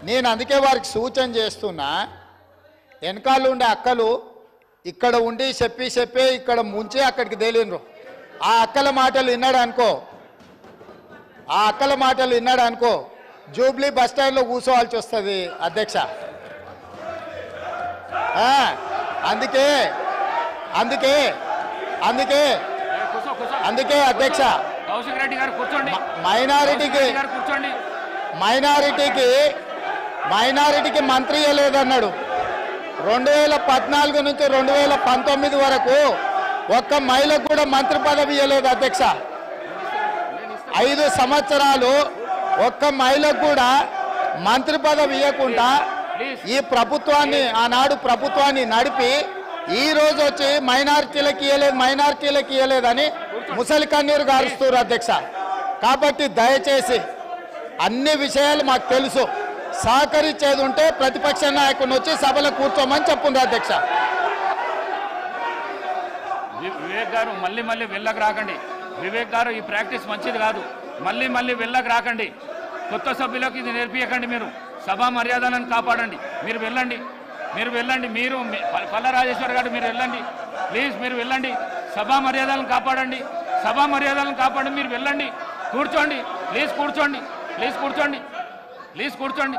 నేను అందుకే వారికి సూచన చేస్తున్నా, వెనకాల ఉండే అక్కలు ఇక్కడ ఉండి చెప్పి ఇక్కడ ముంచి అక్కడికి తేలినరు. ఆ అక్కల మాటలు విన్నాడు అనుకో జూబ్లీ బస్ స్టాండ్లో కూర్చోవాల్సి వస్తుంది అధ్యక్ష. అందుకే అందుకే అందుకే అందుకే అధ్యక్ష, మైనారిటీకి మంత్రి ఇవ్వలేదన్నాడు. 2014 నుంచి 2019 వరకు ఒక్క మహిళకు కూడా మంత్రి పదవి ఇవ్వలేదు అధ్యక్ష. 5 సంవత్సరాలు ఒక్క మహిళకు కూడా మంత్రి పదవి ఇవ్వకుండా ఈ ప్రభుత్వాన్ని, ఆనాడు ప్రభుత్వాన్ని నడిపి ఈ రోజు వచ్చి మైనారిటీలకు ఇవ్వలేదని ముసలి కన్నీరు గారుస్తారు అధ్యక్ష. కాబట్టి దయచేసి అన్ని విషయాలు మాకు తెలుసు, సహకరించేది ఉంటే ప్రతిపక్ష నాయకుడిని వచ్చి సభలో కూర్చోమని చెప్పుండ్రు అధ్యక్ష. వివేక్ గారు మళ్ళీ వెళ్ళకు రాకండి. వివేక్ గారు ఈ ప్రాక్టీస్ మంచిది కాదు. మళ్ళీ వెళ్ళకు రాకండి. కొత్త సభ్యులకు ఇది నేర్పించకండి. మీరు సభా మర్యాదలను కాపాడండి. మీరు వెళ్ళండి. మీరు పల్ల రాజేశ్వర్ గారు మీరు వెళ్ళండి ప్లీజ్. మీరు వెళ్ళండి. సభా మర్యాదలను కాపాడండి. మీరు వెళ్ళండి. కూర్చోండి ప్లీజ్. కూర్చోండి.